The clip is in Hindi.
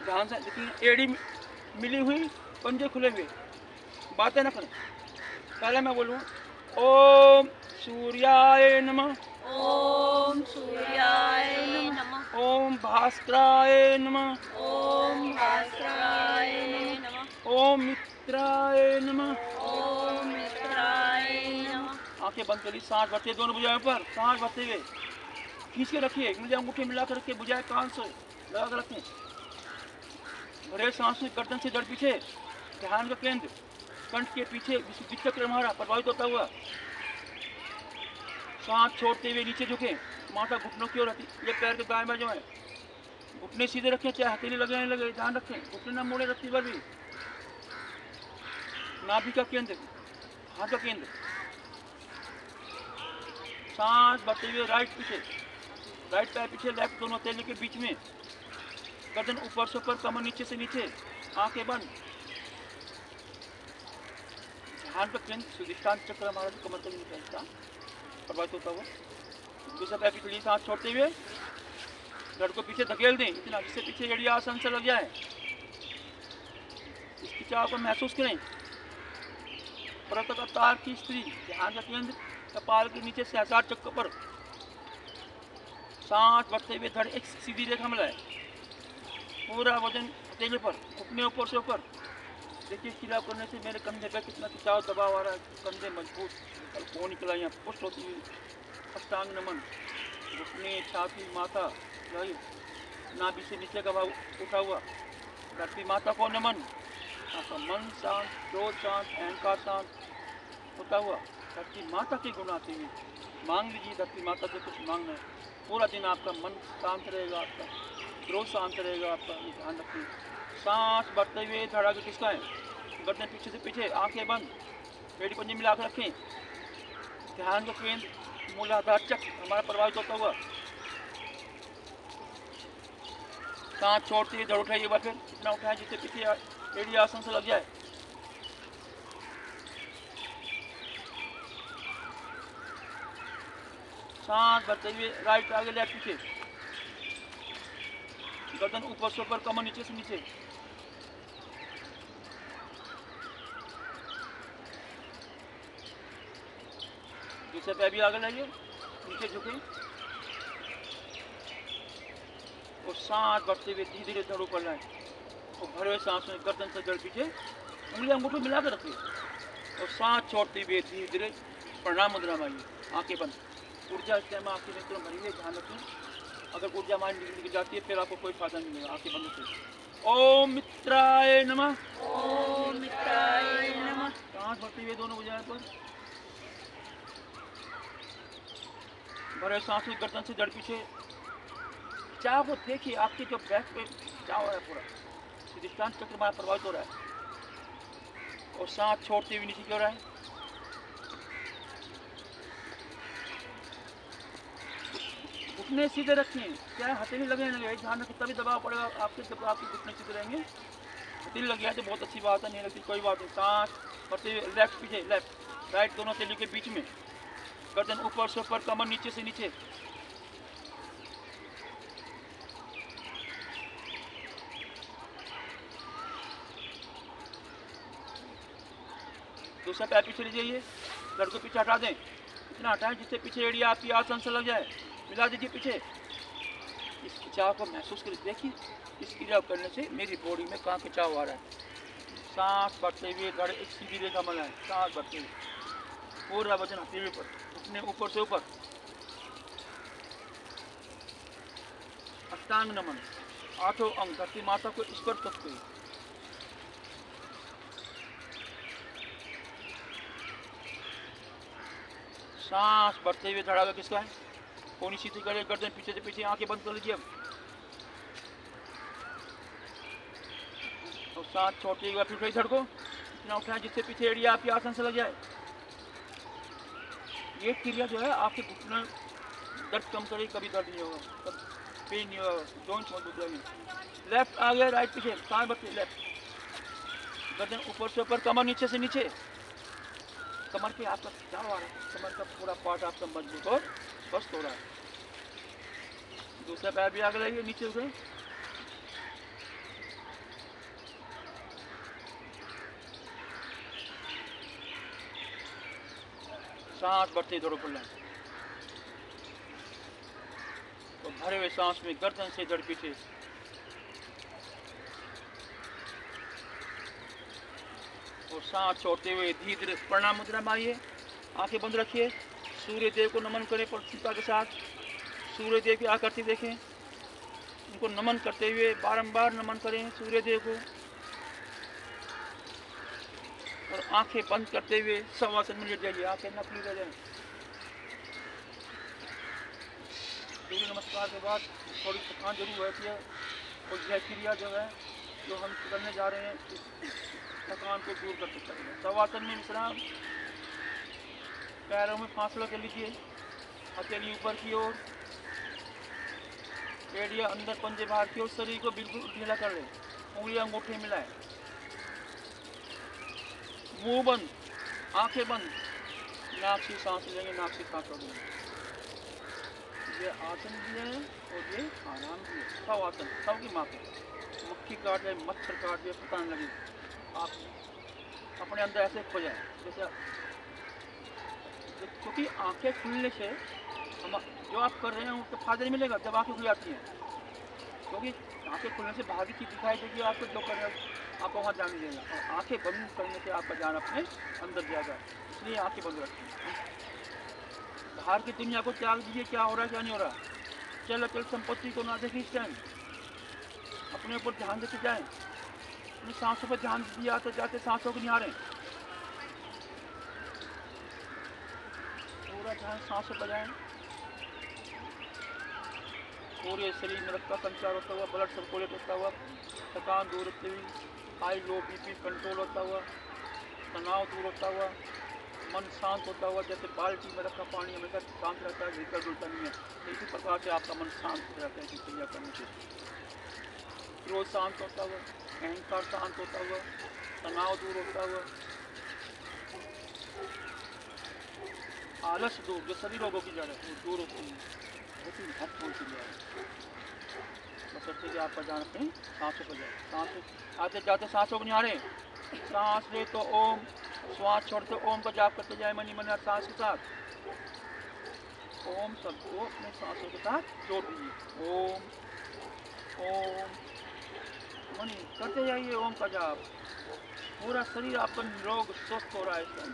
ध्यान से देखिए, एड़ी मिली हुई, पंजे खुले हुए, बातें न करें। पहले मैं बोलूँ, ओम सूर्याय नमः, ओम सूर्याय नमः। ओम भास्कराय नमः, ओम भास्कराय नमः। ओम मित्राय नमः। ओम मित्राय नमः। आंखें बंद करी, सांस भरते दोनों भुजाओं पर, सांस भरते हुए खींच के रखिए, मुझे अंगूठे मिला कर रखिए, भुजाएं कान से लगा कर रखें। भरे सांस में गर्दन से जड़ पीछे, ध्यान का केंद्र कंठ के पीछे विचक्र हमारा प्रभावित होता हुआ। सांस छोड़ते हुए नीचे झुके, माथा घुटनों की ओर रहती, ये पैर के दाएं बाजू है, घुटने सीधे रखें, चाहे हथेली लगे लगे, ध्यान रखें, घुटने ना मोड़े रखती बार भी। नाभि का केंद्र, हाथ का केंद्र, सांस भरते हुए राइट पीछे, राइट पैर पीछे, लेफ्ट दोनों हथेली के बीच में, गर्दन ऊपर से ऊपर, कमर नीचे से नीचे, आंखें बंद। ध्यान का केंद्र स्वादिष्टान चक्र हमारा कमर तक निकलता प्रभावित होता हुआ। दूसरा पैर पीछे, सांस छोड़ते हुए जड़ को पीछे धकेल दें, इतना जिससे पीछे एड़ी आसन से लग जाए। इस खिंचाव को महसूस करें। परत का तार की स्त्री, ध्यान का केंद्र कपाल के नीचे सहस्रार चक्र पर, सांस भरते हुए धड़ एक सीधी रेखा में लाए, पूरा वजन हथेली पर, घुटने ऊपर से ऊपर। देखिए, खिलाव करने से मेरे कंधे पर कितना खिंचाव दबाव आ रहा है, कंधे मजबूत, कोण निकला, यहाँ पुष्ट होती हुई, अष्टांग नमन, घुटने, छाती, माथा, नाभि से नीचे का भाव उठा हुआ, धरती माता को नमन। आपका मन शांत, क्रोध शांत, अहंकार शांत होता हुआ धरती माता के गुण आते हुए मांग लीजिए, धरती माता से कुछ मांगना है। पूरा दिन आपका मन शांत रहेगा, आपका क्रोध शांत रहेगा, आपका ये ध्यान रखिए। सांस भरते हुए धड़ा के खिसकाएं, गर्दन पीछे से पीछे, आंखें बंद, पेड़ी पंजे मिला कर रखें। ध्यान का केंद्र मूलाधार चक्र हमारा प्रभावित होता हुआ। सांस छोड़ते हुए धड़ उठाइए, बार फिर इतना उठाएं जिससे पीछे एड़ी आसन से लग जाए। सांस भरते हुए राइट आगे, लेफ्ट पीछे, गर्दन ऊपर से ऊपर, कमर नीचे से नीचे। दूसरे पैर भी आगे लाइए, नीचे झुके और सांस भरते हुए धीरे धीरे धड़ ऊपर लाए और भरे हुए सांस में गर्दन से जड़ पीछे, उंगली अंगूठे मिला कर रखिए और सांस छोड़ते हुए धीरे धीरे प्रणाम मुद्रा में आइए, आंखें बंद। ऊर्जा इस टाइम आपके नेत्रों में भरी है, ध्यान रखें। अगर ऊर्जा हमारी निकल जाती है फिर आपको कोई फायदा नहीं मिलेगा, आंखें बंद रखिए। ओम मित्राय नमः। ओम मित्राय नमः। सांस भरते हुए दोनों भुजाएं पर, भरे सांस में गर्दन से जड़ पीछे। चाह को देखिए, आपके जो बैक पे क्या हो रहा है, पूरा स्वादिष्टान चक्र हमारा प्रभावित हो रहा है और सांस छोड़ते हुए नीचे क्यों रहा है। घुटने सीधे रखें, चाहे हथेली लगे लगे, ध्यान रखें, तभी दबाव पड़ेगा आपके, जब आपके घुटने सीधे रहेंगे। हथेली लग गया तो बहुत अच्छी बात है, नहीं लगती कोई बात नहीं। सांस भरते हुए लेफ्ट पीछे, लेफ्ट राइट दोनों हथेली के बीच में, गर्दन ऊपर से ऊपर, कमर नीचे से नीचे। दूसरा पैर पीछे ले जाइए, धड़ को पीछे हटा दें, इतना हटाएं जिससे पीछे एड़ी आपकी आसन से लग जाए, मिला दीजिए पीछे। इस खिंचाव को महसूस करिए, देखिए इस क्रिया करने से मेरी बॉडी में कहाँ खिंचाव आ रहा है। सांस भरते हुए धड़ एक सीधी रेखा बनाएं, सांस भरते हुए पूरा वजन हथेली पर, घुटने ऊपर से ऊपर। अष्टांग नमन, आठों अंग धरती माता को स्पर्श करते हुए। सांस भरते हुए धड़ा का किसका है, कोनी सीधी करे, गर्दन पीछे से पीछे, आंखें बंद कर लीजिए अब। और सांस छोड़ते हुए फिर धड़ को इतना उठाएं जिससे पीछे एड़ी आपकी आसन से लग जाए। ये क्रिया जो है आपके घुटने दर्द कम करे, कभी दर्द नहीं होगा, कभी पेन नहीं होगा, जॉइंट्स मजबूत रहेंगे। लेफ्ट आगे, राइट पीछे, सांस भरते लेफ्ट, गर्दन ऊपर से ऊपर, कमर नीचे से नीचे। कमर के आपका क्या हो रहा है, कमर का पूरा पार्ट आपका मजबूत और स्वस्थ हो रहा है। दूसरा पैर भी आगे लाइए, नीचे उठे, सांस बढ़ते दौड़ो फुलाएं। तो भरे हुए सांस में गर्दन से जड़ पीछे, और सांस छोड़ते हुए धीरे धीरे प्रणाम मुद्रा में आइए। आंखें बंद रखिए। सूर्य देव को नमन करें प्रसन्नता के साथ। सूर्य देव की आकृति देखें, उनको नमन करते हुए बारंबार नमन करें सूर्य देव को। और आंखें बंद करते हुए शवासन में लेट जाइए, आंखें न खुली रह जाए। सूर्य नमस्कार के बाद थोड़ी थकान जरूर रहती है, और यह क्रिया जो है जो हम करने जा रहे हैं थकान को दूर कर सकता है। शवासन में विश्राम, पैरों में फासला कर लीजिए, हथेली ऊपर की ओर, एड़िया अंदर, पंजे बाहर की ओर, शरीर को बिल्कुल ढीला कर ले, उंगलियां अंगूठे मिलाए, मुंह बंद, आंखें बंद, नाक से सांस लेंगे, नाक से सांस छोड़ेंगे। ये आसन भी है और ये आराम भी है। सब आसन, सब की माप है। मक्खी काट जाए, मच्छर काट जाए, पता नहीं लगे, आप अपने अंदर ऐसे खो जाए जैसे, क्योंकि आंखें खुलने से हम जो आप कर रहे हैं उसको फायदा नहीं मिलेगा जब आंखें खुल जाती हैं। क्योंकि आंखें खुलने से बाहर की चीज़ दिखाई देगी, आपको जो कर रहे हो आपको वहाँ जाने देगा, और आंखें बंद करने से आपका ध्यान अपने अंदर जाएगा। इसलिए आंखें बंद रखें। बाहर की दुनिया को त्याग दीजिए, क्या हो रहा है क्या नहीं हो रहा। चल अचल संपत्ति को ना देखें इस टाइम, अपने ऊपर ध्यान देते जाएं। अपनी सांसों पर ध्यान दिए, आते जाते सांसों को निहारें, पूरा ध्यान सांसों पर जाए। पूरे शरीर में रक्त का संचार होता हुआ, ब्लड सर्कुलेट होता हुआ, थकान दूर होती हुई, हाई लो बीपी कंट्रोल होता हुआ, तनाव दूर होता हुआ, मन शांत होता हुआ। जैसे बाल्टी में रखा पानी हमेशा शांत रहता है, हिलता डुलता नहीं है, इसी प्रकार से आपका मन शांत रहता है क्रिया करने से। क्रोध शांत होता हुआ, अहंकार शांत होता हुआ, तनाव दूर होता हुआ, आलस दूर, जो सभी रोगों की जड़ है वो दूर होती है। बहुत ही महत्वपूर्ण क्रिया है। बस कि आपका ध्यान अपनी सांसों पर जाए। सांस आते जाते सांसों को निहारें। सांस ले तो ओम, श्वास छोड़ते ओम का जाप करते जाए मनी मन सांस के साथ। ओम शब्द को अपने सांसों के साथ जोड़ दीजिए। ओम ओम मनी करते जाइए ओम का जाप। पूरा शरीर आपका निरोग स्वस्थ हो रहा है इस टाइम।